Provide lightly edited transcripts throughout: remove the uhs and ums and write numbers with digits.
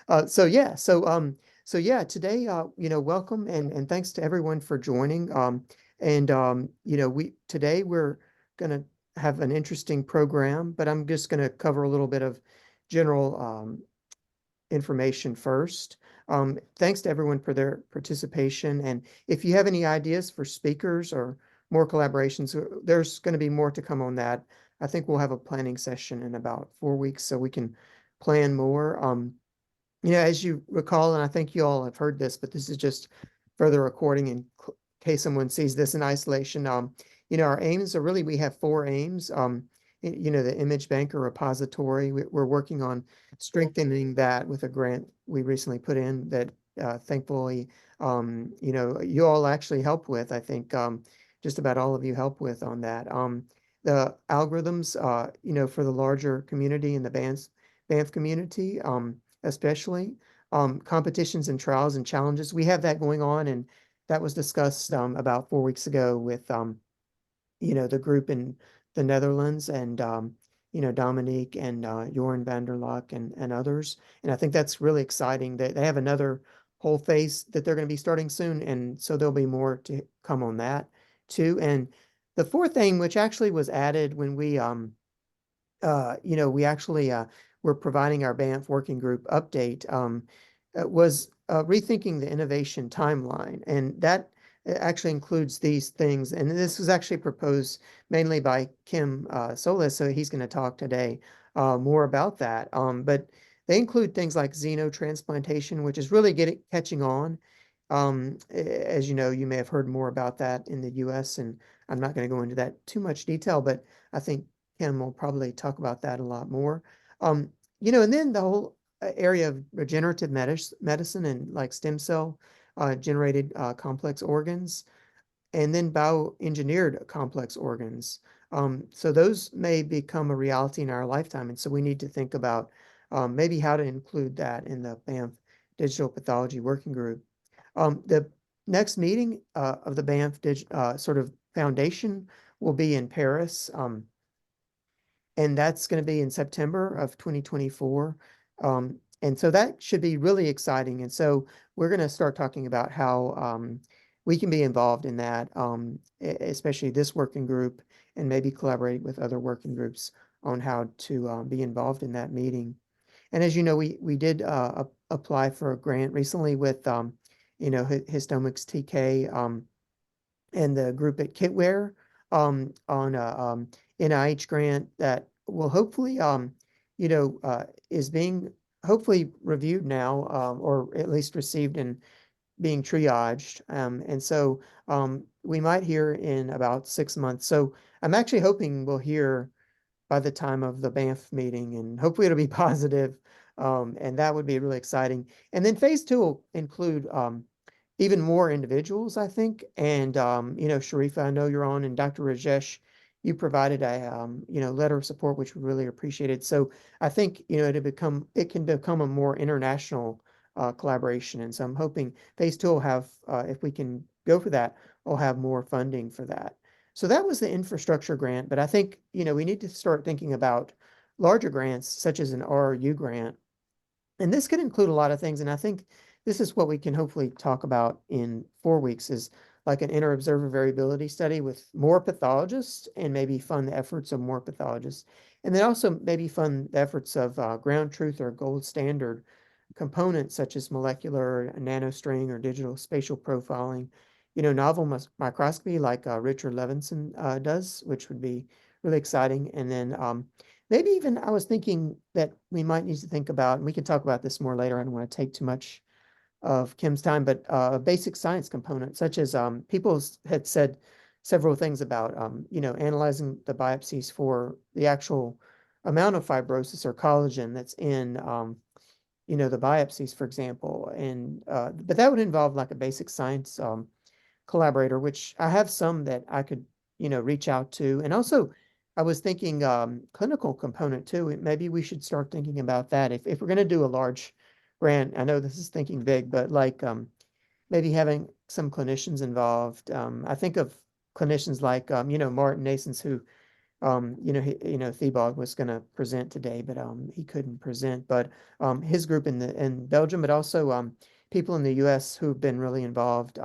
So yeah, today, welcome and thanks to everyone for joining. Today we're gonna have an interesting program, but I'm just gonna cover a little bit of general information first. Thanks to everyone for their participation. And if you have any ideas for speakers or more collaborations, there's going to be more to come on that. I think we'll have a planning session in about 4 weeks so we can plan more. As you recall, and I think you all have heard this, but this is just further recording in case someone sees this in isolation. Our aims are really, we have four aims. The image banker repository, we're working on strengthening that with a grant we recently put in that thankfully, you all actually help with. I think just about all of you help with on that. The algorithms, for the larger community and the Banff community, especially competitions and trials and challenges. We have that going on, and that was discussed about 4 weeks ago with the group in the Netherlands and Dominique and Jorn van der Lak and others. And I think that's really exciting that they have another whole phase that they're going to be starting soon, and so there'll be more to come on that too. And the fourth thing, which actually was added when we actually were providing our Banff working group update, was rethinking the innovation timeline. And that actually includes these things. And this was actually proposed mainly by Kim Solez, so he's going to talk today more about that. But they include things like xenotransplantation, which is really catching on. As you know, you may have heard more about that in the US, and I'm not going to go into that too much detail, but I think Kim will probably talk about that a lot more. And then the whole area of regenerative medicine and like stem cell generated complex organs, and then bioengineered complex organs. So those may become a reality in our lifetime. And so we need to think about maybe how to include that in the Banff Digital Pathology Working Group. The next meeting of the Banff sort of foundation will be in Paris. And that's going to be in September of 2024. And so that should be really exciting. And so we're going to start talking about how we can be involved in that, especially this working group, and maybe collaborate with other working groups on how to be involved in that meeting. And as you know, we did apply for a grant recently with, Histomics TK and the group at Kitware on a NIH grant that will hopefully, is being hopefully reviewed now, or at least received and being triaged. And so we might hear in about 6 months. So I'm actually hoping we'll hear by the time of the Banff meeting, and hopefully it'll be positive. And that would be really exciting. And then phase two will include even more individuals, I think. And, Sharifa, I know you're on, and Dr. Rajesh, you provided a, letter of support, which we really appreciated. So I think, it can become a more international collaboration. And so I'm hoping phase two will have, if we can go for that, we'll have more funding for that. So that was the infrastructure grant, but I think, we need to start thinking about larger grants, such as an RRU grant. And this could include a lot of things. And I think this is what we can hopefully talk about in 4 weeks, is like an inter-observer variability study with more pathologists, and maybe fund the efforts of more pathologists. And then also maybe fund the efforts of ground truth or gold standard components such as molecular, nanostring, or digital spatial profiling. Novel microscopy like Richard Levinson does, which would be really exciting. And then maybe even I was thinking that we might need to think about, and we can talk about this more later. I don't want to take too much of Kim's time, but a basic science component, such as people had said several things about, analyzing the biopsies for the actual amount of fibrosis or collagen that's in, the biopsies, for example. And but that would involve like a basic science collaborator, which I have some that I could, reach out to. And also, I was thinking clinical component too. Maybe we should start thinking about that. If we're going to do a large grant, I know this is thinking big, but like maybe having some clinicians involved. I think of clinicians like, Martin Nasons, who Thibault was going to present today, but he couldn't present. But his group in Belgium, but also people in the U.S. who've been really involved.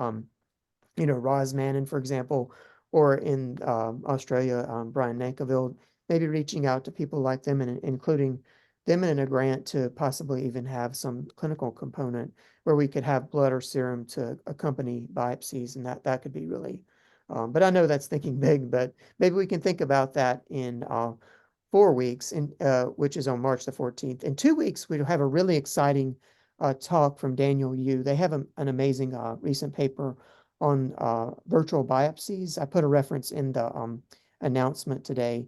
Roz Mannon, for example, or in Australia, Brian Nankerville, maybe reaching out to people like them and including them in a grant to possibly even have some clinical component where we could have blood or serum to accompany biopsies, and that could be really. But I know that's thinking big, but maybe we can think about that in 4 weeks, which is on March the 14th. In 2 weeks, we'll have a really exciting talk from Daniel Yu. They have an amazing recent paper on virtual biopsies. I put a reference in the announcement today.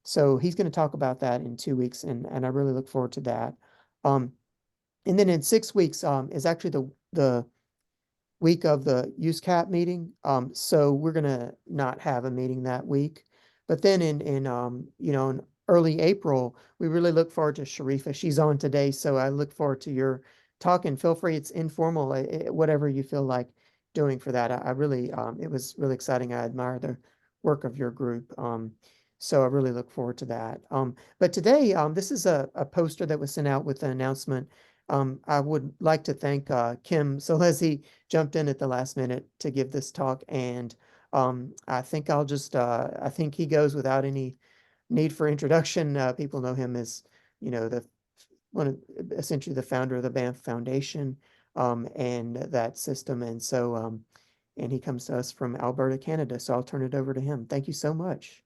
So he's going to talk about that in 2 weeks, and I really look forward to that. And then in 6 weeks is actually the week of the USCAP meeting. So we're going to not have a meeting that week. But then in early April, we really look forward to Sharifa. She's on today, so I look forward to your talk, and feel free, it's informal, whatever you feel like doing for that. I really, it was really exciting. I admire the work of your group. So I really look forward to that. But today, this is a poster that was sent out with an announcement. I would like to thank Kim Solez. He jumped in at the last minute to give this talk, and I think I think he goes without any need for introduction. People know him as, essentially the founder of the Banff Foundation and that system. And so, and he comes to us from Alberta, Canada. So I'll turn it over to him. Thank you so much.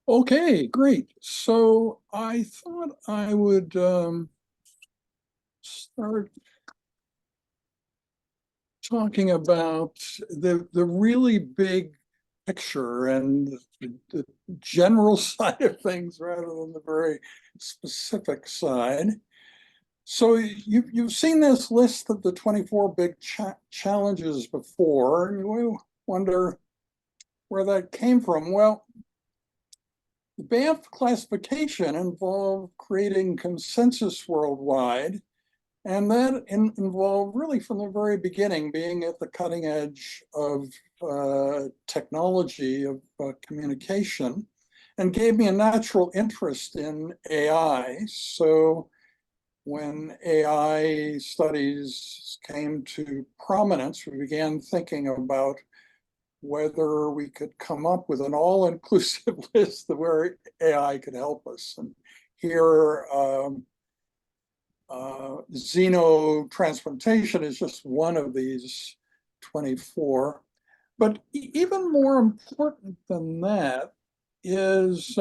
Okay, great. So I thought I would start talking about the really big picture and the general side of things rather than the very specific side. So you've seen this list of the 24 big challenges before, and you wonder where that came from. Well, the Banff classification involved creating consensus worldwide, and that involved really from the very beginning being at the cutting edge of technology, of communication, and gave me a natural interest in AI. So when AI studies came to prominence, we began thinking about whether we could come up with an all-inclusive list of where AI could help us. And here, xenotransplantation is just one of these 24. But even more important than that is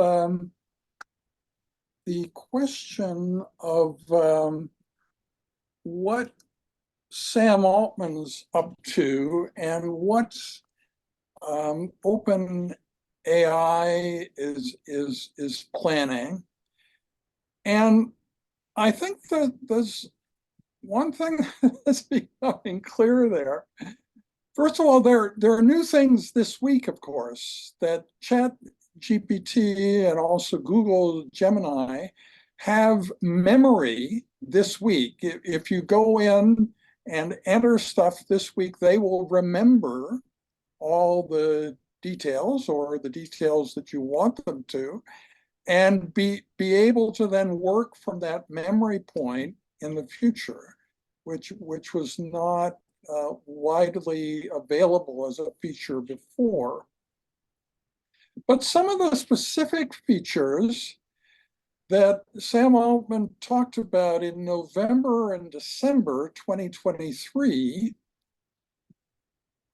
the question of what Sam Altman's up to and what open AI is planning. And I think that there's one thing that's becoming clear there. First of all, there are new things this week, of course, that ChatGPT and also Google Gemini have memory this week. If you go in and enter stuff this week, they will remember all the details or the details that you want them to, and be able to then work from that memory point in the future, which was not widely available as a feature before. But some of the specific features that Sam Altman talked about in November and December 2023,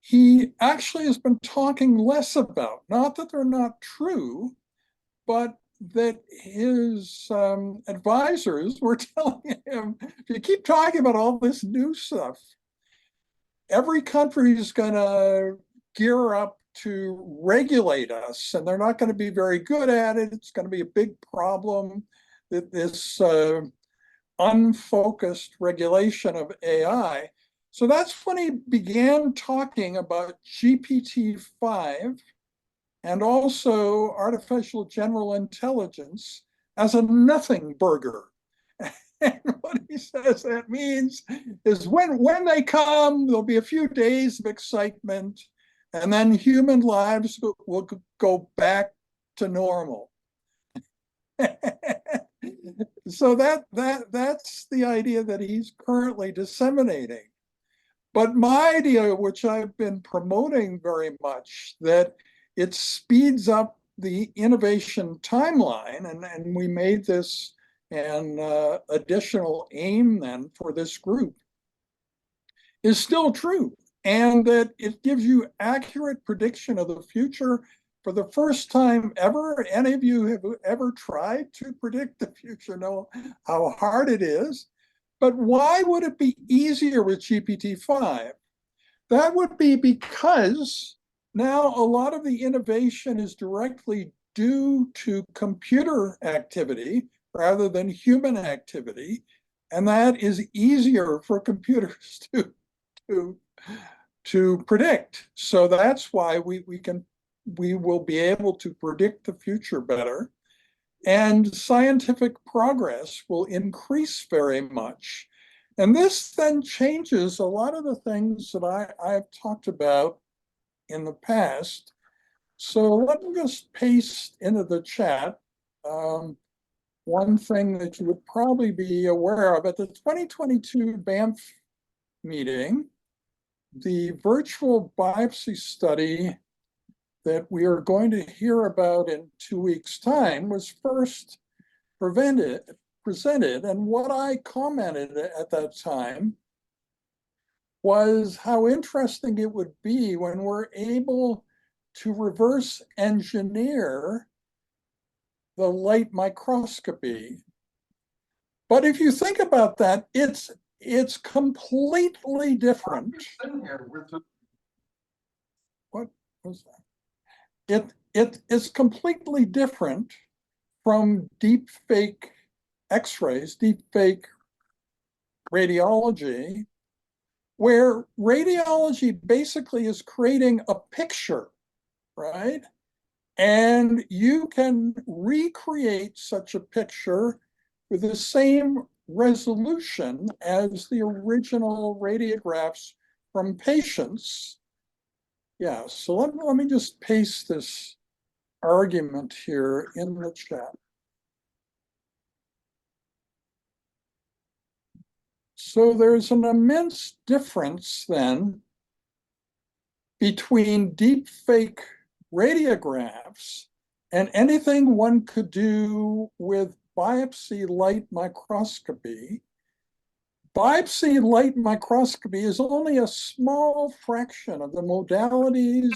he actually has been talking less about. Not that they're not true, but that his advisors were telling him, if you keep talking about all this new stuff, every country is going to gear up to regulate us, and they're not going to be very good at it. It's going to be a big problem, that this unfocused regulation of AI. So that's when he began talking about GPT-5 and also artificial general intelligence as a nothing burger. And what he says that means is when they come, there'll be a few days of excitement, and then human lives will go back to normal. So that's the idea that he's currently disseminating. But my idea, which I've been promoting very much, that it speeds up the innovation timeline, and we made this an additional aim then for this group, is still true. And that it gives you accurate prediction of the future for the first time ever. Any of you have ever tried to predict the future know how hard it is. But why would it be easier with GPT-5? That would be because now a lot of the innovation is directly due to computer activity rather than human activity. And that is easier for computers to predict. So that's why we will be able to predict the future better. And scientific progress will increase very much. And this then changes a lot of the things that I've talked about in the past. So let me just paste into the chat one thing that you would probably be aware of. At the 2022 Banff meeting, the virtual biopsy study that we are going to hear about in 2 weeks' time was first presented. And what I commented at that time was how interesting it would be when we're able to reverse engineer the light microscopy. But if you think about that, it's completely different. What was that? It is completely different from deepfake X-rays, deepfake radiology, where radiology basically is creating a picture, right? And you can recreate such a picture with the same resolution as the original radiographs from patients. Yeah, so let me just paste this argument here in the chat. So there's an immense difference then between deepfake radiographs and anything one could do with biopsy light microscopy. Biopsy light microscopy is only a small fraction of the modalities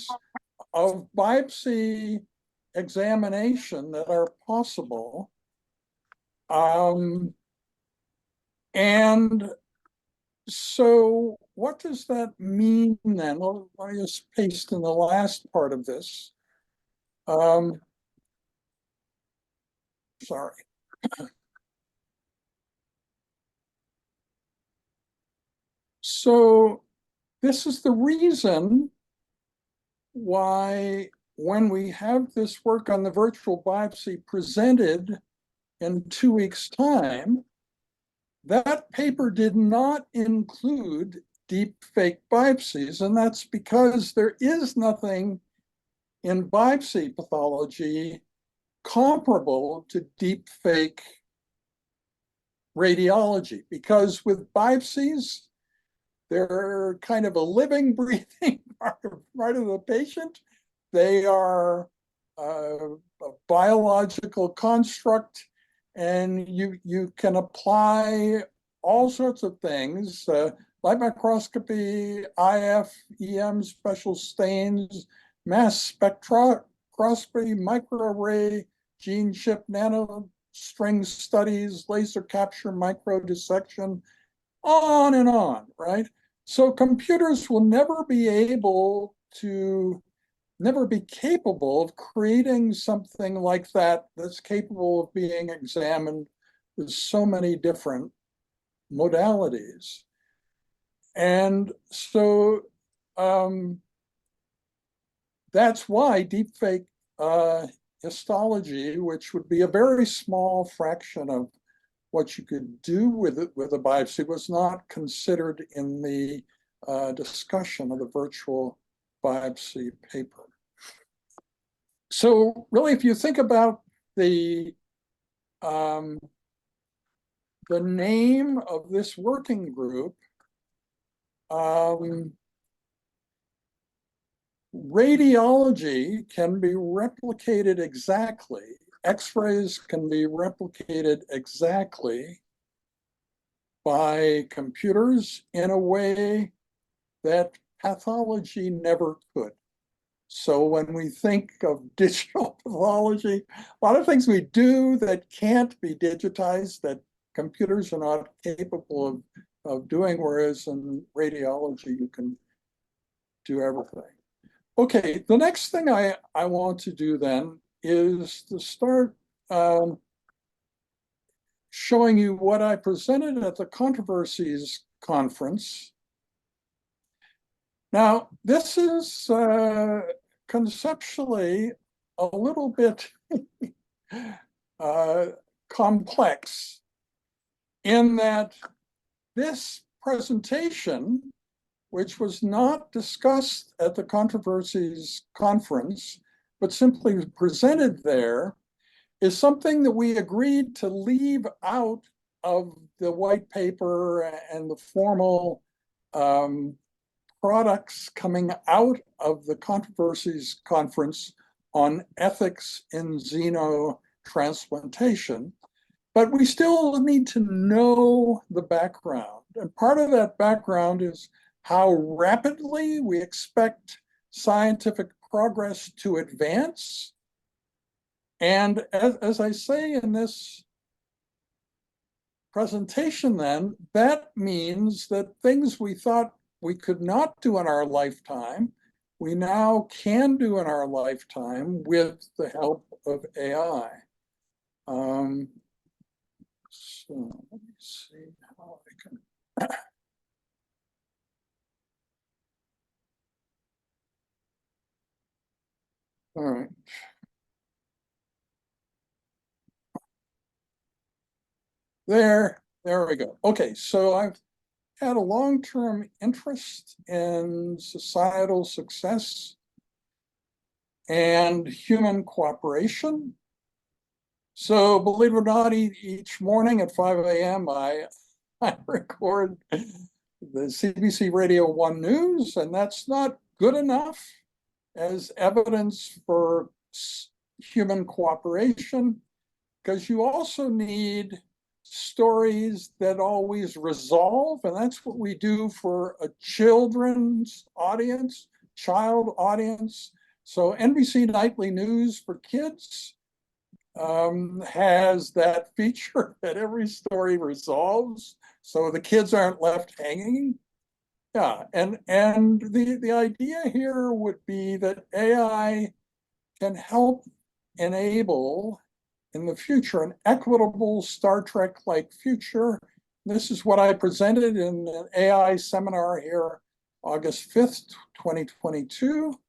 of biopsy examination that are possible. And so what does that mean then? Well, I just paste in the last part of this. Sorry. So this is the reason why when we have this work on the virtual biopsy presented in 2 weeks' time, that paper did not include deepfake biopsies, and that's because there is nothing in biopsy pathology comparable to deepfake radiology, because with biopsies, they're kind of a living, breathing part of the patient. They are a biological construct, and you can apply all sorts of things, light microscopy, IF, EM, special stains, mass spectroscopy, microarray, gene chip, nanostring studies, laser capture, micro-dissection, on and on, right? So computers will never be capable of creating something like that that's capable of being examined with so many different modalities. And so that's why deepfake histology, which would be a very small fraction of what you could do with a biopsy, was not considered in the discussion of the virtual biopsy paper. So really, if you think about the um, name of this working group, radiology can be replicated exactly. X-rays can be replicated exactly by computers in a way that pathology never could. So when we think of digital pathology, a lot of things we do that can't be digitized, that computers are not capable of doing, whereas in radiology, you can do everything. Okay, the next thing I want to do then is to start showing you what I presented at the Controversies Conference. Now, this is conceptually a little bit complex in that this presentation, which was not discussed at the Controversies Conference, but simply presented there, is something that we agreed to leave out of the white paper and the formal products coming out of the Controversies Conference on ethics in xenotransplantation. But we still need to know the background. And part of that background is how rapidly we expect scientific progress to advance. And as I say in this presentation then, that means that things we thought we could not do in our lifetime, we now can do in our lifetime with the help of AI. So let me see how I can. All right. There we go. Okay, so I've had a long-term interest in societal success and human cooperation. So believe it or not, each morning at 5 a.m., I record the CBC Radio 1 News, and that's not good enough as evidence for human cooperation, because you also need stories that always resolve, and that's what we do for a children's audience, child audience. So NBC Nightly News for kids has that feature that every story resolves, so the kids aren't left hanging. Yeah, and the idea here would be that AI can help enable in the future an equitable Star Trek-like future. This is what I presented in an AI seminar here, August 5th, 2022.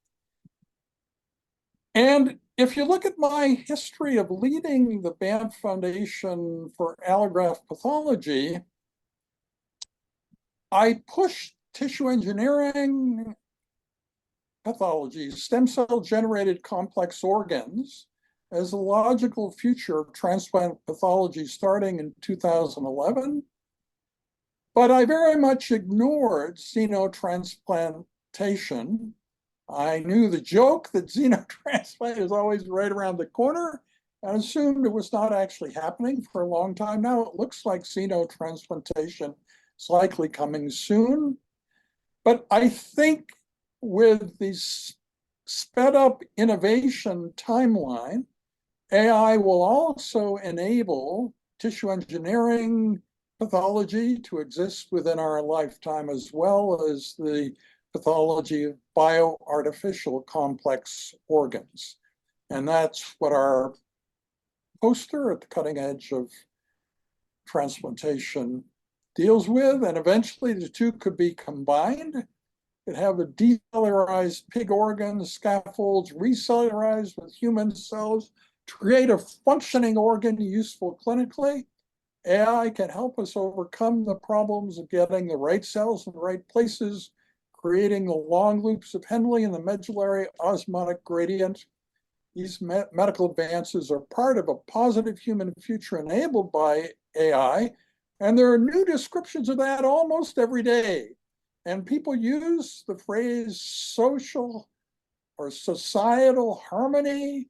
And if you look at my history of leading the Banff Foundation for Allograft Pathology, I pushed tissue engineering pathology, stem cell generated complex organs, as a logical future of transplant pathology starting in 2011. But I very much ignored xenotransplantation. I knew the joke that xenotransplant is always right around the corner and assumed it was not actually happening for a long time. Now it looks like xenotransplantation is likely coming soon. But I think with this sped up innovation timeline, AI will also enable tissue engineering pathology to exist within our lifetime, as well as the pathology of bioartificial complex organs. And that's what our poster at the cutting edge of transplantation deals with. And eventually the two could be combined. Could have a decellularized pig organ, scaffolds recellularized with human cells to create a functioning organ useful clinically. AI can help us overcome the problems of getting the right cells in the right places, creating the long loops of Henle in the medullary osmotic gradient. these medical advances are part of a positive human future enabled by AI. And there are new descriptions of that almost every day. And people use the phrase social or societal harmony,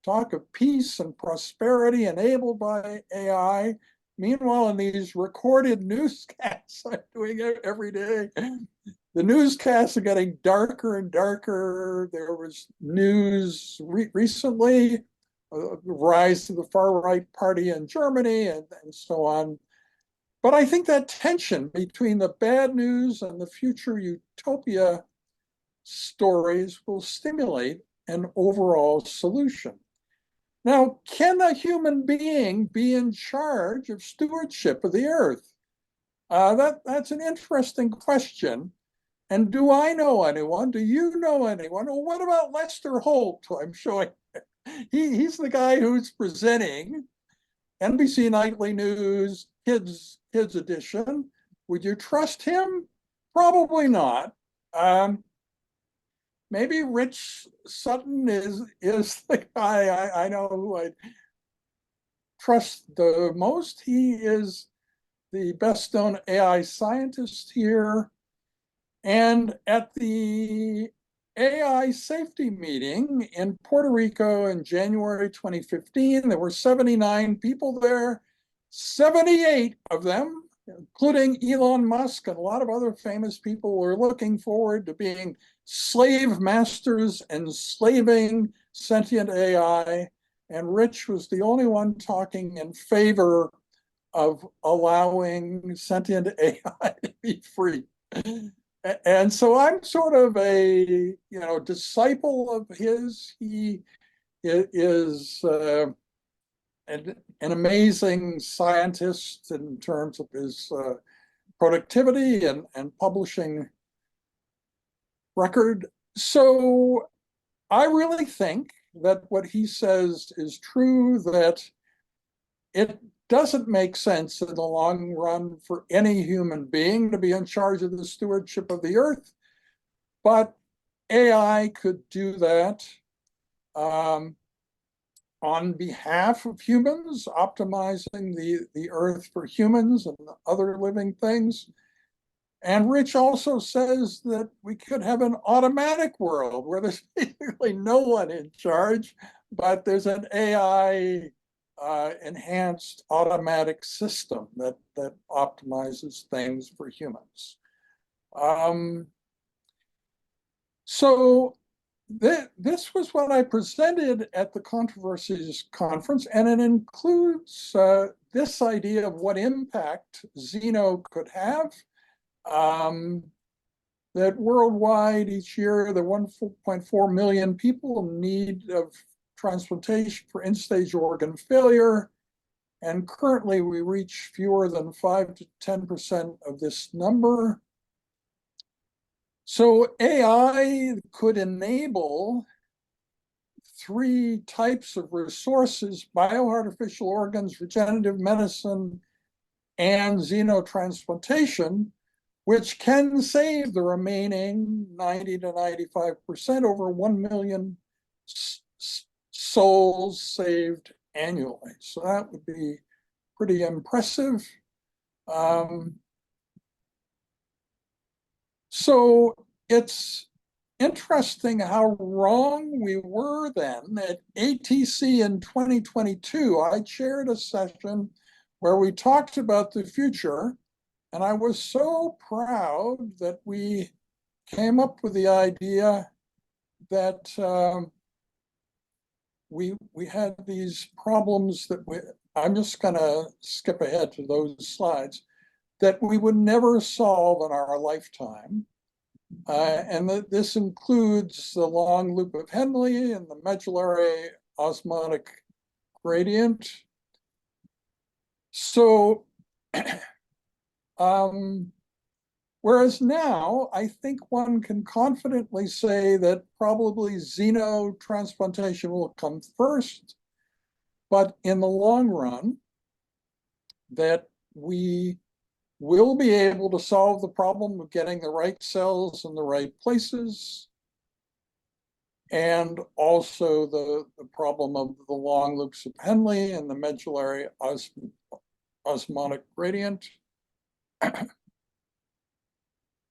talk of peace and prosperity enabled by AI. Meanwhile, in these recorded newscasts I'm doing every day, the newscasts are getting darker and darker. There was news recently, the rise of the far-right party in Germany and so on. But I think that tension between the bad news and the future utopia stories will stimulate an overall solution. Now, can a human being be in charge of stewardship of the earth? That's an interesting question. And do I know anyone? Do you know anyone? Well, what about Lester Holt, who I'm showing? He's the guy who's presenting NBC Nightly News Kids Edition. Would you trust him? Probably not. Maybe Rich Sutton is the guy I know who I trust the most. He is the best known AI scientist here. And at the AI safety meeting in Puerto Rico in January 2015, there were 79 people there. 78 of them, including Elon Musk and a lot of other famous people, were looking forward to being slave masters enslaving sentient AI. And Rich was the only one talking in favor of allowing sentient AI to be free. And so I'm sort of a disciple of his. He is an amazing scientist in terms of his productivity and publishing record. So I really think that what he says is true, that it doesn't make sense in the long run for any human being to be in charge of the stewardship of the earth, but AI could do that on behalf of humans, optimizing the earth for humans and other living things. And Rich also says that we could have an automatic world where there's basically no one in charge, but there's an AI enhanced automatic system that optimizes things for humans. So this was what I presented at the Controversies Conference, and it includes this idea of what impact Xeno could have. That worldwide each year, the 1.4 million people in need of transplantation for end-stage organ failure. And currently we reach fewer than 5 to 10% of this number. So AI could enable 3 types of resources: bioartificial organs, regenerative medicine, and xenotransplantation, which can save the remaining 90 to 95%, over 1 million souls saved annually. So that would be pretty impressive. So it's interesting how wrong we were then. At ATC in 2022, I chaired a session where we talked about the future, and I was so proud that we came up with the idea that we had these problems that I'm just going to skip ahead to those slides, that we would never solve in our lifetime. And that this includes the long loop of Henle and the medullary osmotic gradient. So, whereas now I think one can confidently say that probably xenotransplantation will come first, but in the long run, that we will be able to solve the problem of getting the right cells in the right places. and also the problem of the long loops of Henle and the medullary osmotic gradient that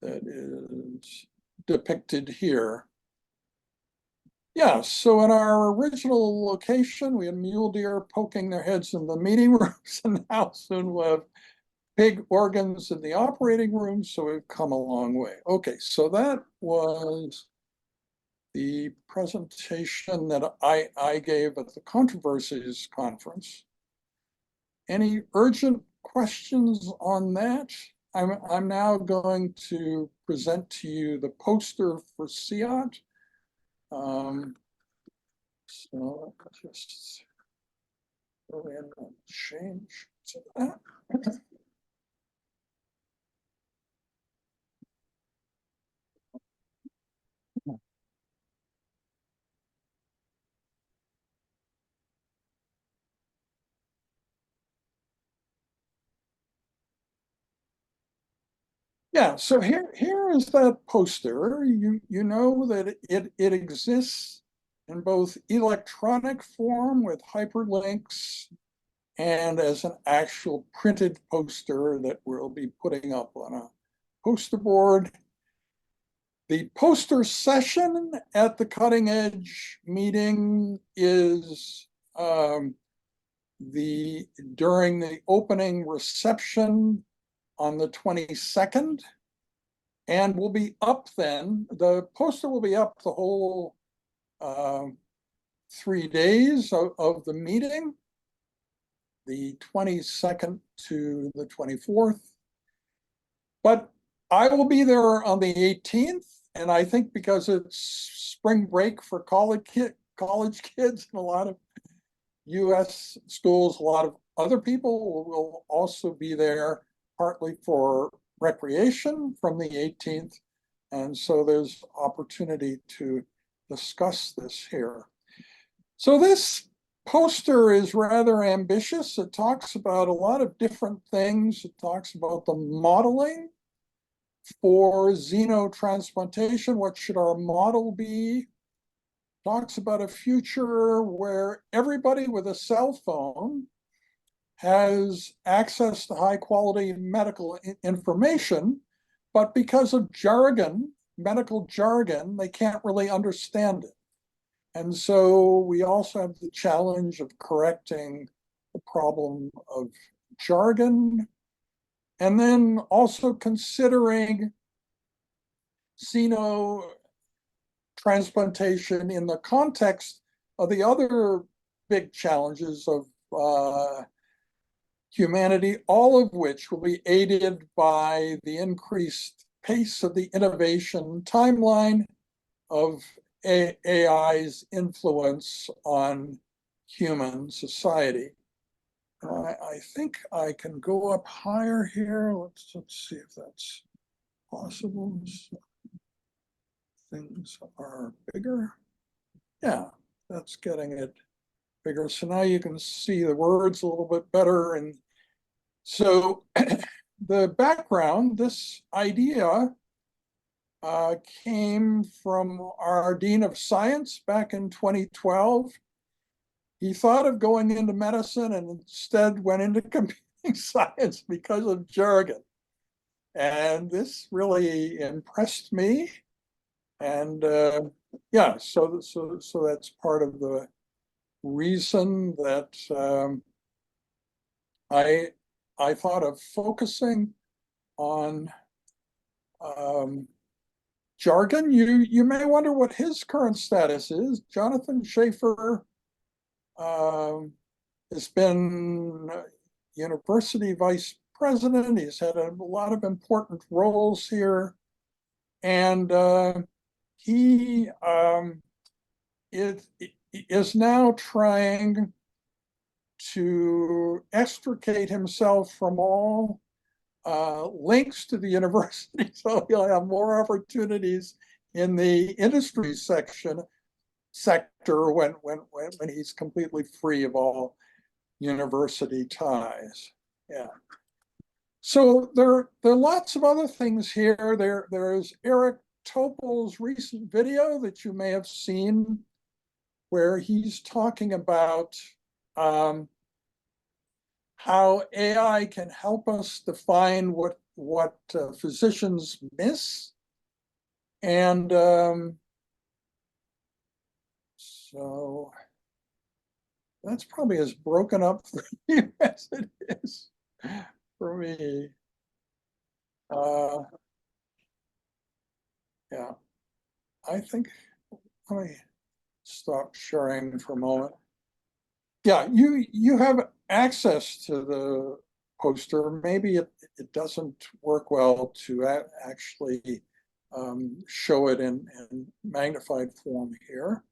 is depicted here. Yeah, so in our original location, we had mule deer poking their heads in the meeting rooms, and now soon we'll have pig organs in the operating room, so we've come a long way. Okay, so that was the presentation that I gave at the Controversies Conference. Any urgent questions on that? I'm now going to present to you the poster for SIAT. So just go in and change to that. Yeah, so here is that poster. You know that it exists in both electronic form with hyperlinks and as an actual printed poster that we'll be putting up on a poster board. The poster session at the Cutting Edge meeting is during the opening reception on the 22nd, and will be up then. The poster will be up the whole 3 days of the meeting, the 22nd to the 24th. But I will be there on the 18th, and I think because it's spring break for college kids and a lot of US schools, a lot of other people will also be there, partly for recreation from the 18th. And so there's opportunity to discuss this here. So this poster is rather ambitious. It talks about a lot of different things. It talks about the modeling for xenotransplantation. What should our model be? Talks about a future where everybody with a cell phone has access to high quality medical information, but because of jargon, medical jargon, they can't really understand it. And so we also have the challenge of correcting the problem of jargon, and then also considering xenotransplantation in the context of the other big challenges of humanity, all of which will be aided by the increased pace of the innovation timeline of AI's influence on human society. I think I can go up higher here. Let's see if that's possible. So things are bigger. Yeah, that's getting it bigger. So now you can see the words a little bit better. And so the background, this idea came from our Dean of Science back in 2012. He thought of going into medicine and instead went into computing science because of jargon. And this really impressed me. And yeah, so that's part of the reason that I thought of focusing on jargon. You may wonder what his current status is. Jonathan Schaefer has been university vice president. He's had a lot of important roles here, and he is now trying to extricate himself from all links to the university, so he'll have more opportunities in the industry sector when he's completely free of all university ties. Yeah. So there are lots of other things here. There's Eric Topol's recent video that you may have seen, where he's talking about how AI can help us define what physicians miss. And so that's probably as broken up for you as it is for me. Yeah, I think, let me stop sharing for a moment. Yeah, you have access to the poster. Maybe it doesn't work well to actually show it in magnified form here.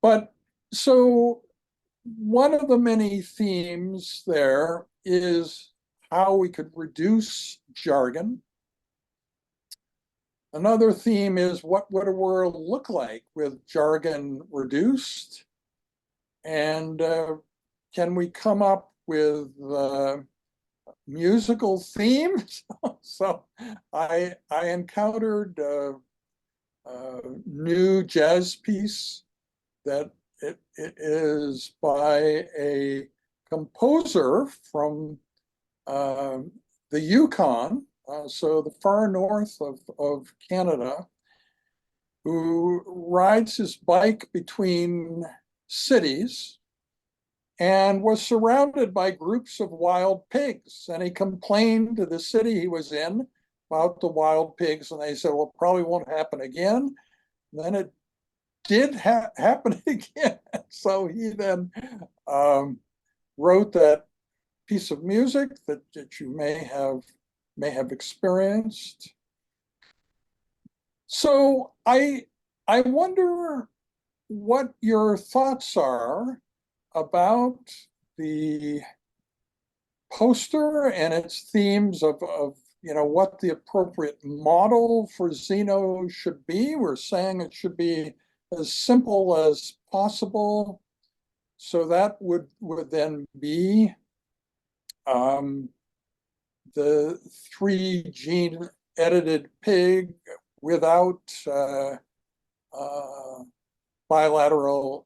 But so one of the many themes there is how we could reduce jargon. Another theme is what would a world look like with jargon reduced? And can we come up with musical themes? So I encountered a new jazz piece that it is by a composer from the Yukon, so the far north of Canada, who rides his bike between cities and was surrounded by groups of wild pigs. And he complained to the city he was in about the wild pigs, and they said, well, it probably won't happen again. And then it did happen again. So he then wrote that piece of music that you may have experienced. So I wonder what your thoughts are about the poster and its themes of what the appropriate model for Xeno should be. We're saying it should be as simple as possible. So that would then be the 3 gene edited pig without bilateral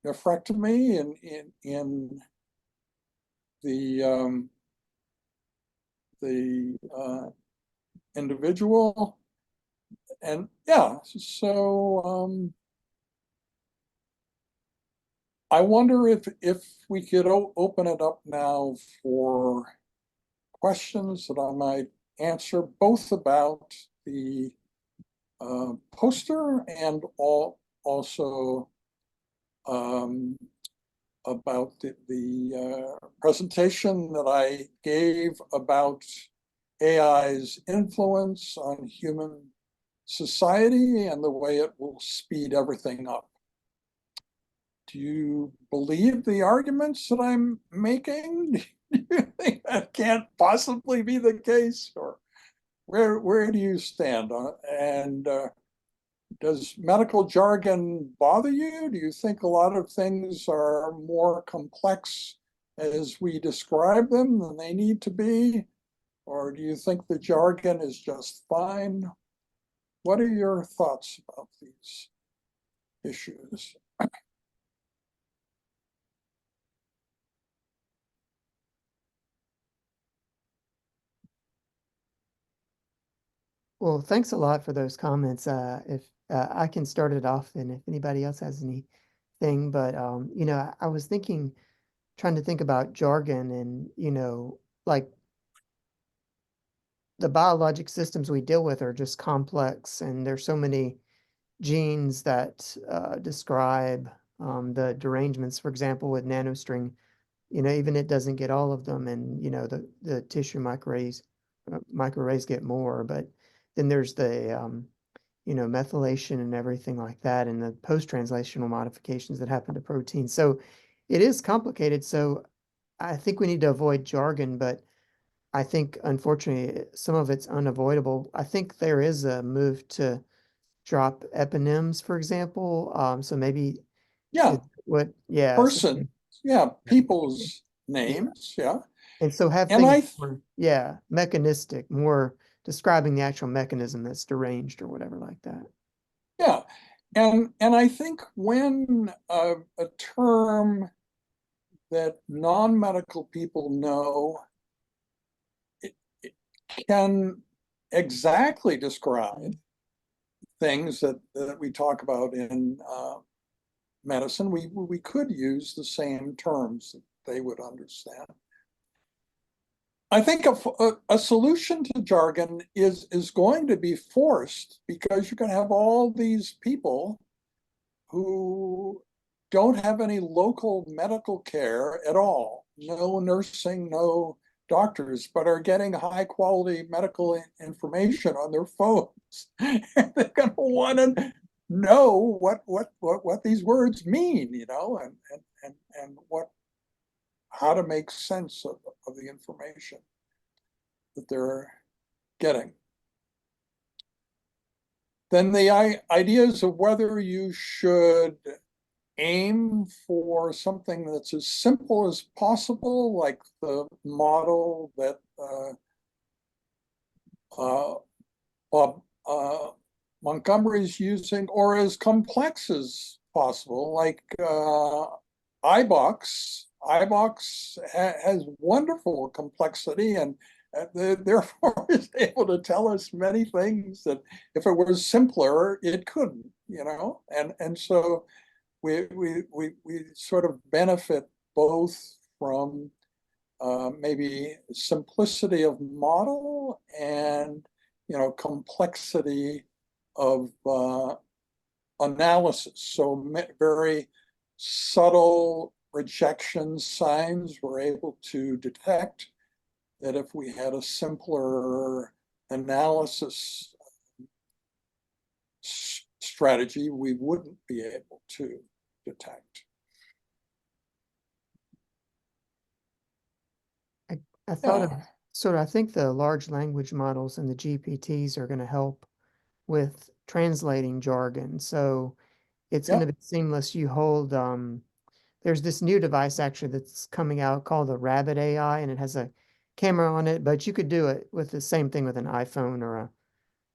nephrectomy in the individual. And yeah, so I wonder if we could open it up now for questions that I might answer, both about the poster and also about the presentation that I gave about AI's influence on human society and the way it will speed everything up. Do you believe the arguments that I'm making? Do you think that can't possibly be the case? Or where do you stand on it? And does medical jargon bother you? Do you think a lot of things are more complex as we describe them than they need to be? Or do you think the jargon is just fine? What are your thoughts about these issues? Well, thanks a lot for those comments. If I can start it off, and if anybody else has anything, but I was trying to think about jargon, and like the biologic systems we deal with are just complex, and there's so many genes that describe the derangements. For example, with Nanostring, even it doesn't get all of them, and the tissue microarrays get more, but then there's the methylation and everything like that, and the post-translational modifications that happen to proteins. So it is complicated. So I think we need to avoid jargon, but I think unfortunately some of it's unavoidable. I think there is a move to drop eponyms, for example. So maybe Yeah, yeah. person, yeah, people's Yeah. names, yeah. And so have And things more, yeah, mechanistic, more describing the actual mechanism that's deranged or whatever like that. yeah, and I think when a term that non-medical people know it can exactly describe things that we talk about in medicine, we could use the same terms that they would understand. I think a solution to jargon is going to be forced because you're going to have all these people who don't have any local medical care at all, no nursing, no doctors, but are getting high quality medical information on their phones. They're going to want to know what these words mean, and what how to make sense of the information that they're getting. Then the ideas of whether you should aim for something that's as simple as possible, like the model that Bob Montgomery's using, or as complex as possible, like iBox. iBox has wonderful complexity and therefore is able to tell us many things that if it was simpler, it couldn't, and so we sort of benefit both from maybe simplicity of model and complexity of analysis. So very subtle rejection signs we're able to detect that if we had a simpler analysis strategy, we wouldn't be able to detect. I thought of I think the large language models and the GPTs are going to help with translating jargon. So it's going Yeah, to be seamless. You hold, there's this new device actually that's coming out called the Rabbit AI, and it has a camera on it, but you could do it with the same thing with an iPhone or a,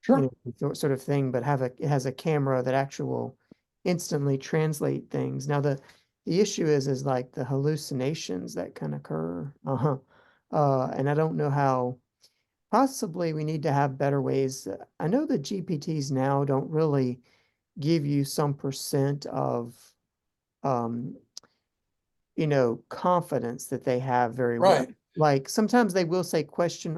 sure. sort of thing, but it has a camera that actually will instantly translate things. Now the issue is like the hallucinations that can occur. And I don't know how. Possibly we need to have better ways. I know the GPTs now don't really give you some percent of um, confidence that they have very well. Right. Like sometimes they will say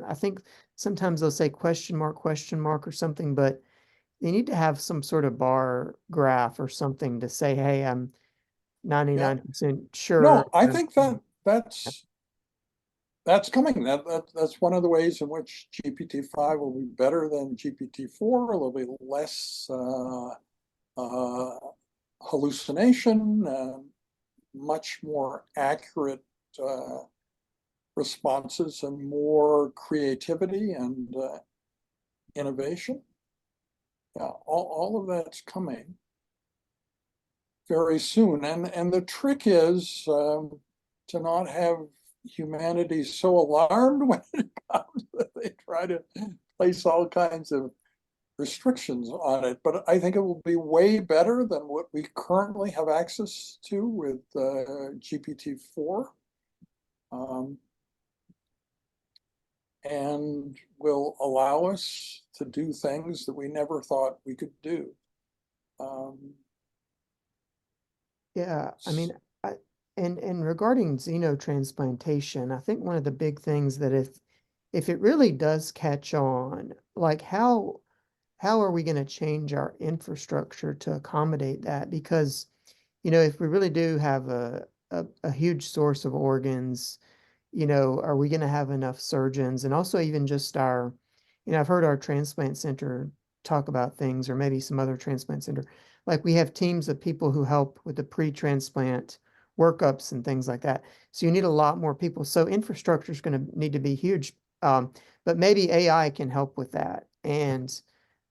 I think sometimes they'll say question mark or something, but they need to have some sort of bar graph or something to say, hey, I'm Yeah. 99% sure. No, I think that's coming. That's one of the ways in which GPT-5 will be better than GPT-4. It'll be less uh, hallucination, much more accurate responses, and more creativity and innovation. Yeah, all of that's coming very soon. And the trick is to not have humanity so alarmed when it comes that they try to place all kinds of restrictions on it. But I think it will be way better than what we currently have access to with GPT-4. And will allow us to do things that we never thought we could do. Yeah, I mean, I, and regarding xenotransplantation, I think one of the big things that if it really does catch on, like how are we going to change our infrastructure to accommodate that? Because, if we really do have a huge source of organs, are we going to have enough surgeons? And also even just I've heard our transplant center talk about things, or maybe some other transplant center. Like we have teams of people who help with the pre-transplant workups and things like that. So you need a lot more people. So infrastructure is going to need to be huge. But maybe AI can help with that and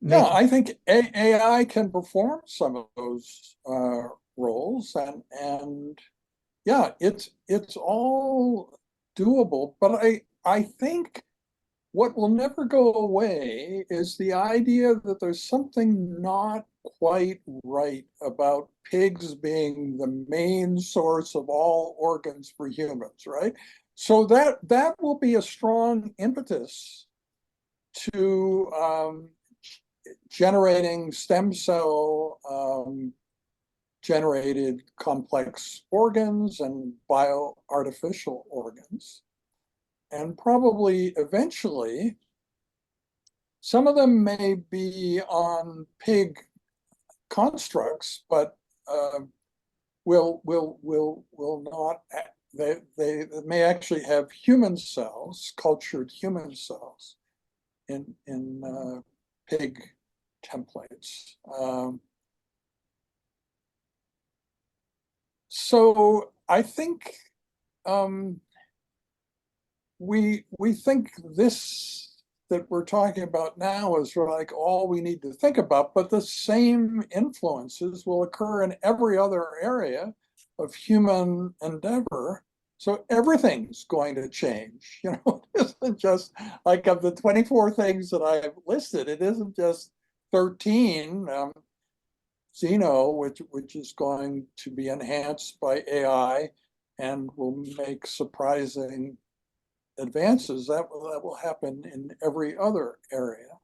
Yeah, make, I think AI can perform some of those roles, and yeah, it's all doable. But I think what will never go away is the idea that there's something not quite right about pigs being the main source of all organs for humans, right? So that will be a strong impetus to generating stem cell generated complex organs and bioartificial organs. And probably eventually, some of them may be on pig constructs, but will not. They may actually have human cells, cultured human cells, in pig templates. So I think we think this that we're talking about now is like all we need to think about, but the same influences will occur in every other area of human endeavor. So everything's going to change. You know, it isn't just like of the 24 things that I have listed, it isn't just 13. Xeno, which is going to be enhanced by AI and will make surprising advances, that will happen in every other area.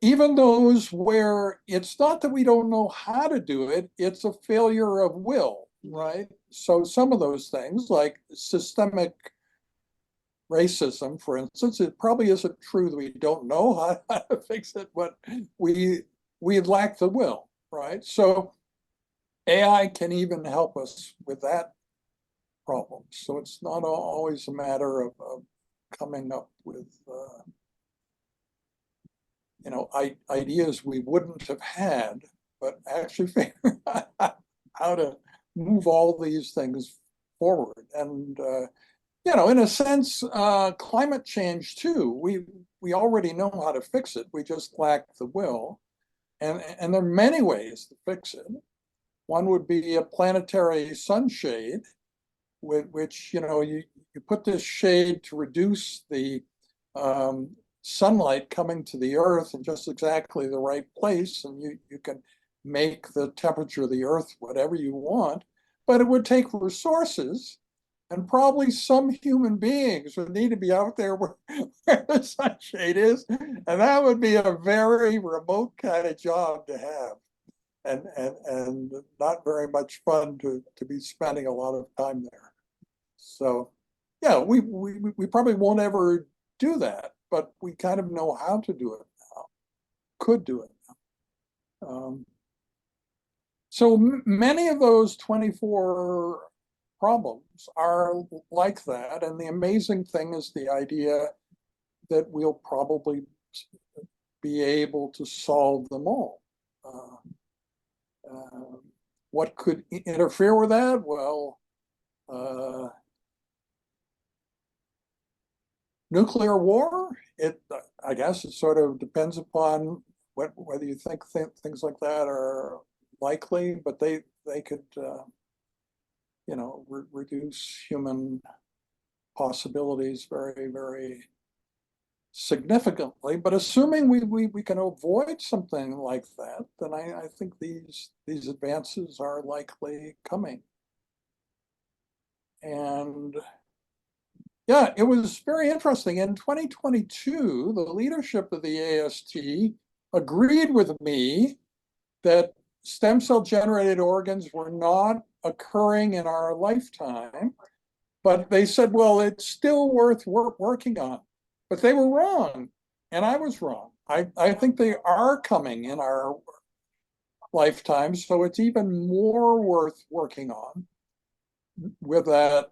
Even those where it's not that we don't know how to do it, it's a failure of will, right? So some of those things, like systemic racism, for instance, it probably isn't true that we don't know how to fix it, but we lack the will, right? So AI can even help us with that problem. So it's not always a matter of coming up with ideas we wouldn't have had, but actually figuring out how to move all these things forward. And in a sense, climate change too. We already know how to fix it. We just lack the will. And there are many ways to fix it. One would be a planetary sunshade, which you put this shade to reduce the sunlight coming to the Earth in just exactly the right place, and you can make the temperature of the Earth whatever you want. But it would take resources, and probably some human beings would need to be out there where the sunshade is, and that would be a very remote kind of job to have, and not very much fun to be spending a lot of time there. So, yeah, we probably won't ever do that, but we kind of know how to do it now, could do it now. So many of those 24 problems are like that. And the amazing thing is the idea that we'll probably be able to solve them all. What could interfere with that? Well, nuclear war, I guess it sort of depends upon whether you think things like that are likely, but they could reduce human possibilities very, very significantly. But assuming we can avoid something like that, then I think these advances are likely coming. And yeah, it was very interesting. In 2022, the leadership of the AST agreed with me that stem cell generated organs were not occurring in our lifetime, but they said, well, it's still worth working on. But they were wrong, and I was wrong. I think they are coming in our lifetimes, so it's even more worth working on with that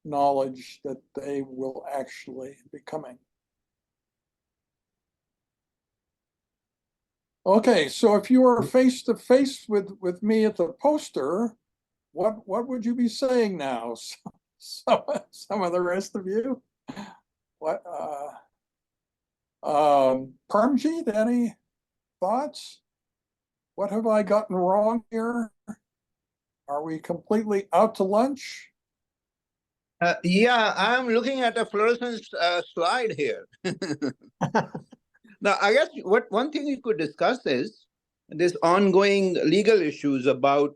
knowledge that they will actually be coming. Okay, so if you were face to face with me at the poster, what would you be saying now? Some of the rest of you? What Parmjeet, any thoughts? What have I gotten wrong here? Are we completely out to lunch? Yeah, I'm looking at a fluorescence slide here. Now, I guess one thing we could discuss is this ongoing legal issues about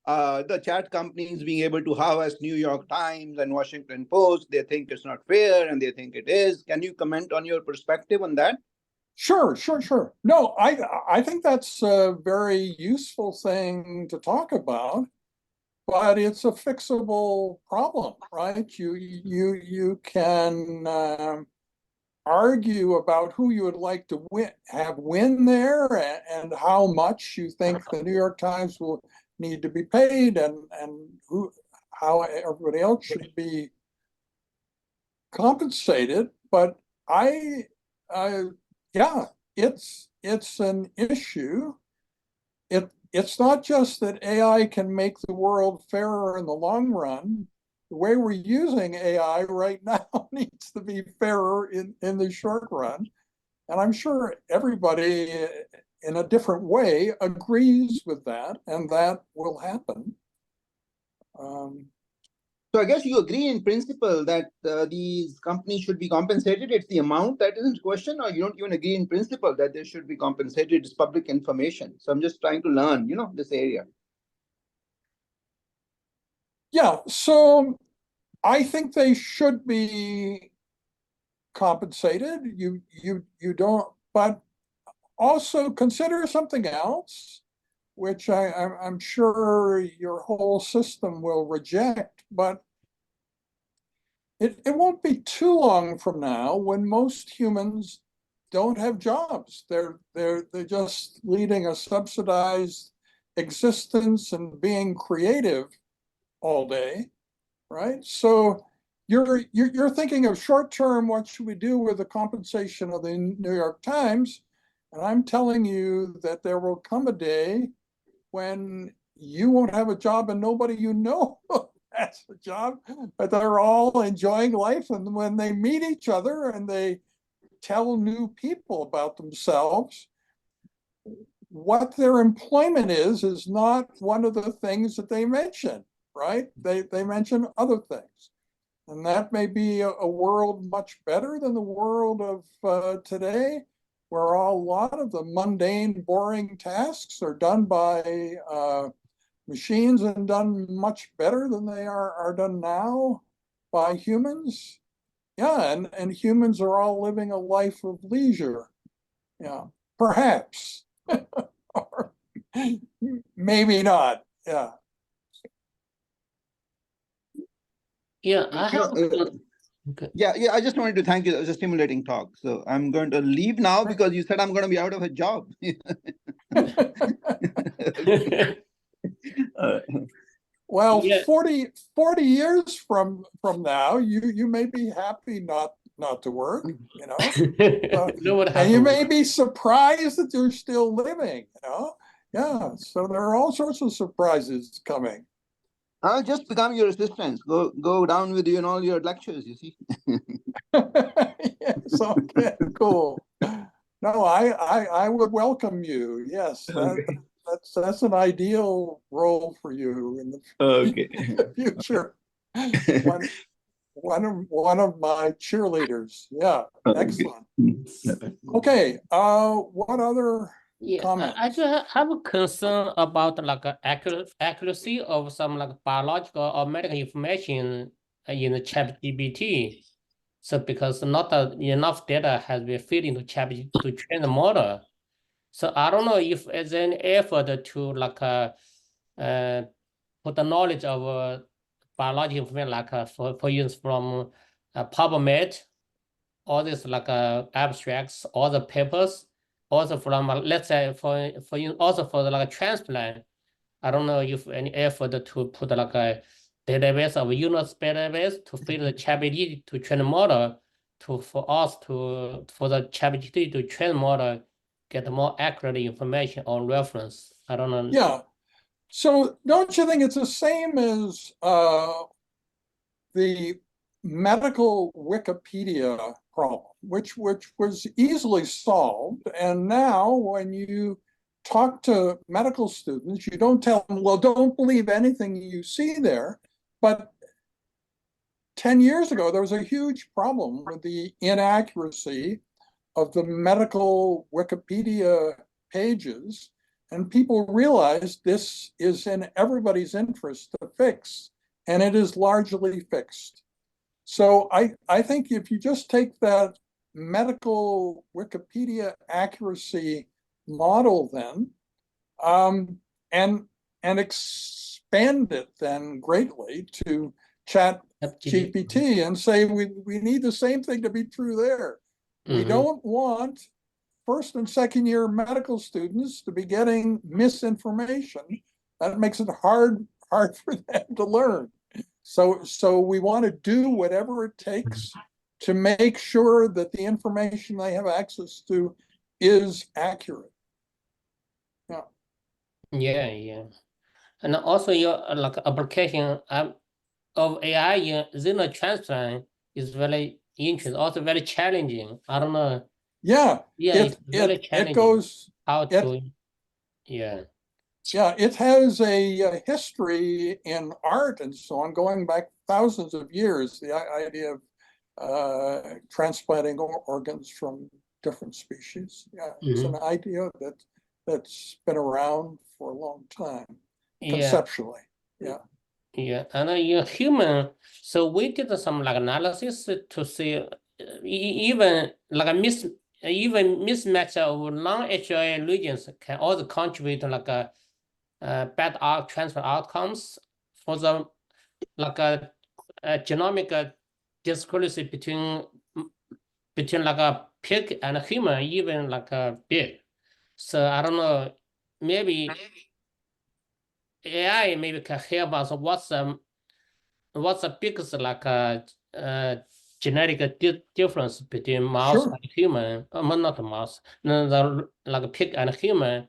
the chat companies being able to harvest New York Times and Washington Post. They think it's not fair and they think it is. Can you comment on your perspective on that? Sure. No, I think that's a very useful thing to talk about, but it's a fixable problem, right? You can argue about who you would like to win there, and how much you think the New York Times will need to be paid, and how everybody else should be compensated. But yeah, it's an issue. It's not just that AI can make the world fairer in the long run. The way we're using AI right now needs to be fairer in the short run. And I'm sure everybody in a different way agrees with that, and that will happen. So I guess you agree in principle that these companies should be compensated. It's the amount that isn't question, or you don't even agree in principle that they should be compensated. It's public information. So I'm just trying to learn, this area. Yeah, so I think they should be compensated. You don't, but also consider something else, which I'm sure your whole system will reject, but it won't be too long from now when most humans don't have jobs. They're just leading a subsidized existence and being creative all day, right? So you're thinking of short term, what should we do with the compensation of the New York Times? And I'm telling you that there will come a day when you won't have a job and nobody you know has a job, but they're all enjoying life. And when they meet each other and they tell new people about themselves, what their employment is not one of the things that they mention, right? They mention other things. And that may be a world much better than the world of today, where a lot of the mundane, boring tasks are done by machines and done much better than they are done now by humans. Yeah, and humans are all living a life of leisure. Yeah, perhaps. Or maybe not. Yeah. Yeah, I have. Okay. Yeah, I just wanted to thank you. It was a stimulating talk. So I'm going to leave now because you said I'm going to be out of a job. Well, Yeah. 40 years from now, you may be happy not to work, Know what and you happened? may be surprised that you're still living, Yeah, so there are all sorts of surprises coming. I'll just become your assistant. Go down with you in all your lectures, you see. Yes, okay, cool. No, I would welcome you. Yes, that's an ideal role for you in the future. One of my cheerleaders. Yeah, excellent. Okay, what other Yeah, comments? I just have a concern about like accuracy of some like biological or medical information in the ChatGPT. So because not enough data has been fed into ChatGPT to train the model. So I don't know if there's any effort to like put the knowledge of biological information like for instance from PubMed, all these like abstracts, all the papers, also from let's say for you also for the like transplant. I don't know if any effort to put like a database of units database to feed the ChatGPT to train the model for the ChatGPT to train the model get more accurate information on reference. I don't know. Yeah. So don't you think it's the same as the medical Wikipedia problem, which was easily solved? And now when you talk to medical students, you don't tell them, well, don't believe anything you see there, but 10 years ago, there was a huge problem with the inaccuracy of the medical Wikipedia pages, and people realized this is in everybody's interest to fix, and it is largely fixed. So I think if you just take that medical Wikipedia accuracy model then, and expand it then greatly to Chat GPT and say we need the same thing to be true there. We don't want first and second year medical students to be getting misinformation. That makes it hard for them to learn. So we want to do whatever it takes to make sure that the information they have access to is accurate. Yeah. And also your like application of AI in xenotransplant is very interesting, also very challenging. I don't know. Yeah, it's very challenging. It goes how to it has a history in art and so on, going back thousands of years. The idea of transplanting organs from different species. Yeah, it's an idea that's been around for a long time, conceptually. Yeah, and in human, so we did some like analysis to see even like even mismatch of non-HLA regions can also contribute to like a bad transplant outcomes for the like a genomic discrepancy between like a pig and a human, even like a big. So I don't know, maybe AI maybe can help us. What's the biggest like genetic difference between mouse and human? Not mouse, no, like a pig and human.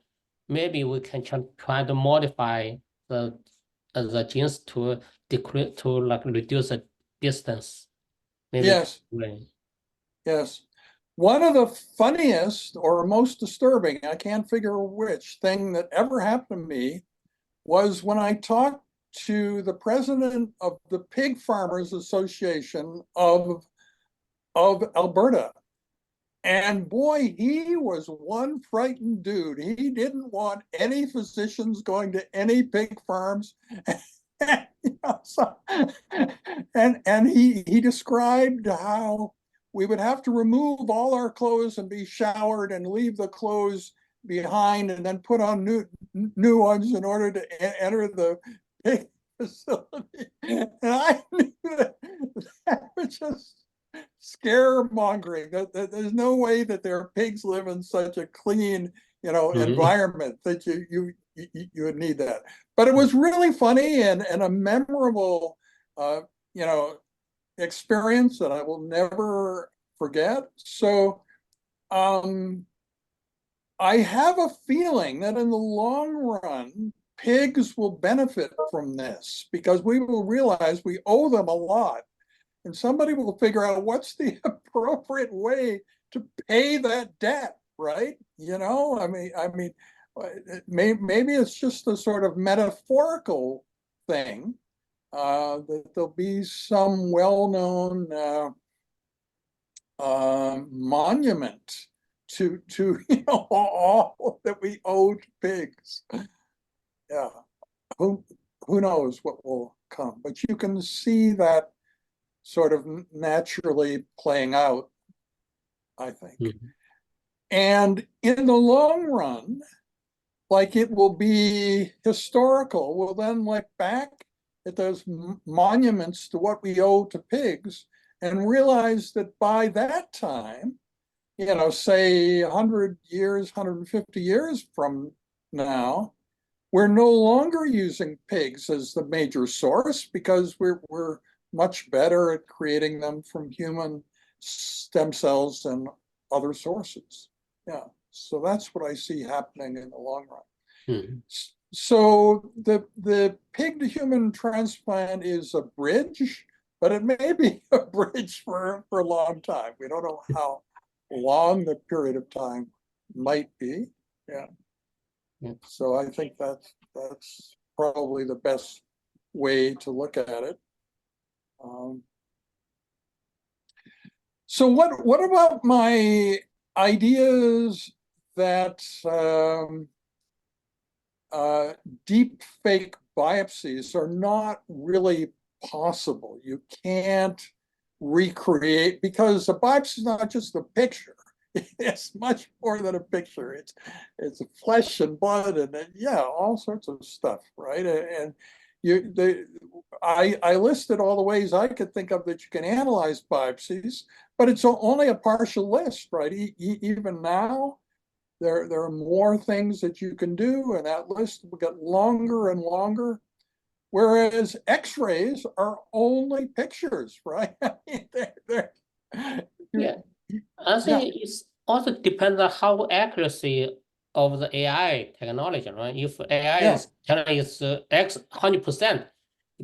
Maybe we can try to modify the genes to decrease, to like reduce the distance. Maybe Yes. One of the funniest or most disturbing, I can't figure which, thing that ever happened to me was when I talked to the president of the Pig Farmers Association of Alberta. And boy, he was one frightened dude. He didn't want any physicians going to any pig farms. And he described how we would have to remove all our clothes and be showered and leave the clothes behind and then put on new ones in order to enter the pig facility. And I knew that was just scaremongering. That there's no way that their pigs live in such a clean, environment that you would need that. But it was really funny and a memorable, experience that I will never forget. So, I have a feeling that in the long run, pigs will benefit from this because we will realize we owe them a lot. And somebody will figure out what's the appropriate way to pay that debt, right? I mean, maybe it's just a sort of metaphorical thing that there'll be some well-known monument to all that we owe to pigs. Yeah, who knows what will come? But you can see that sort of naturally playing out, I think. And in the long run, like it will be historical. We'll then look back at those monuments to what we owe to pigs and realize that by that time, say 100 years, 150 years from now, we're no longer using pigs as the major source because we're much better at creating them from human stem cells and other sources. Yeah, so that's what I see happening in the long run. So the pig to human transplant is a bridge, but it may be a bridge for a long time. We don't know how long the period of time might be. Yeah. So I think that's probably the best way to look at it. So what about my ideas that deep fake biopsies are not really possible? You can't recreate, because a biopsy is not just a picture. It's much more than a picture. It's flesh and blood and yeah, all sorts of stuff, right? And I listed all the ways I could think of that you can analyze biopsies, but it's only a partial list, right? Even now, there are more things that you can do, and that list will get longer and longer. Whereas X-rays are only pictures, right? I mean, Yeah. I think it's also depends on how accuracy of the AI technology, right? If AI is telling it's X 100%,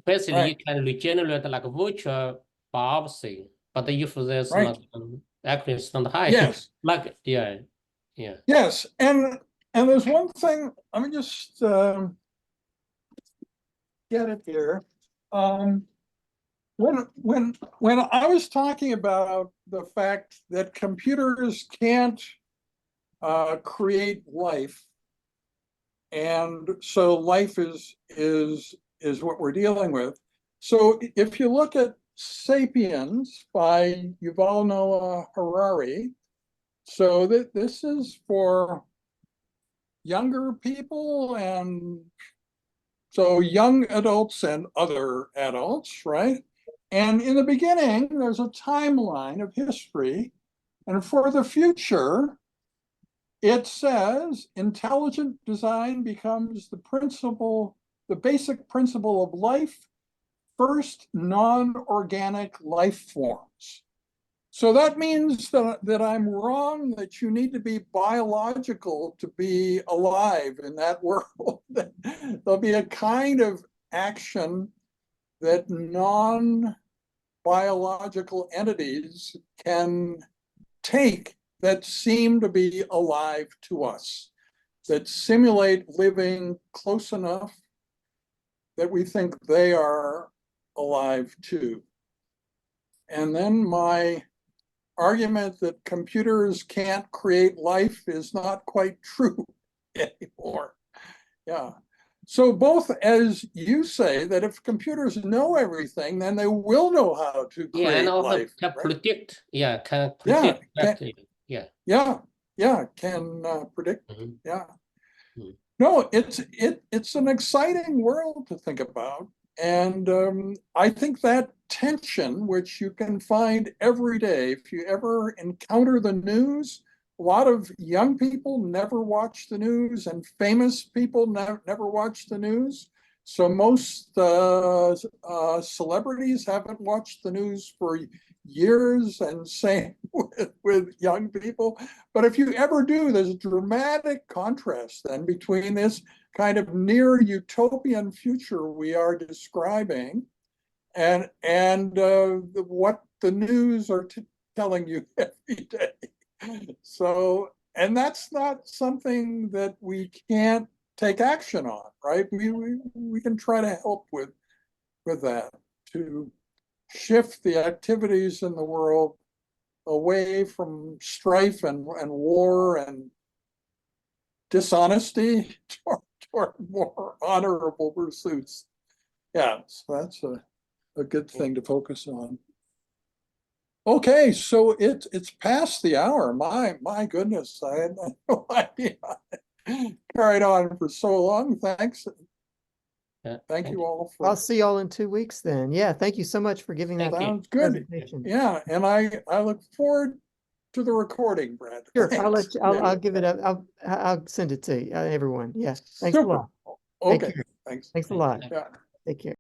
basically you can regenerate like a virtual biopsy. But if there's not accuracy is not high, yes, like yes, and there's one thing. Let me just get it here. When I was talking about the fact that computers can't create life, and so life is what we're dealing with. So if you look at *Sapiens* by Yuval Noah Harari, so that this is for younger people, and so young adults and other adults, right? And in the beginning, there's a timeline of history. And for the future, it says intelligent design becomes the basic principle of life, first non-organic life forms. So that means that I'm wrong, that you need to be biological to be alive in that world. There'll be a kind of action that non-biological entities can take that seem to be alive to us, that simulate living close enough that we think they are alive too. And then my argument that computers can't create life is not quite true anymore. Yeah. So both, as you say, that if computers know everything, then they will know how to create and also life. can predict. Yeah, can Yeah, predict. Can predict. Mhm. Yeah. Mhm. No, it's an exciting world to think about. And I think that tension, which you can find every day, if you ever encounter the news, a lot of young people never watch the news, and famous people never watch the news. So most celebrities haven't watched the news for years, and same with young people. But if you ever do, there's a dramatic contrast then between this kind of near utopian future we are describing and what the news are telling you every day. So, and that's not something that we can't take action on, right? We can try to help with that, to shift the activities in the world away from strife and war and dishonesty toward more honorable pursuits. Yeah, so that's a good thing to focus on. Okay, so it's past the hour. My goodness, I had no idea. Carried on for so long. Thanks. Thank you all for. I'll see y'all in 2 weeks then. Yeah, thank you so much for giving that Sounds good. presentation. Yeah, and I look forward to the recording, Brad. Sure, Thanks. I'll give it up. I'll send it to you, everyone. Yeah, thanks a Super. lot. Okay, Take care. thanks. Thanks a lot. Yeah. Take care.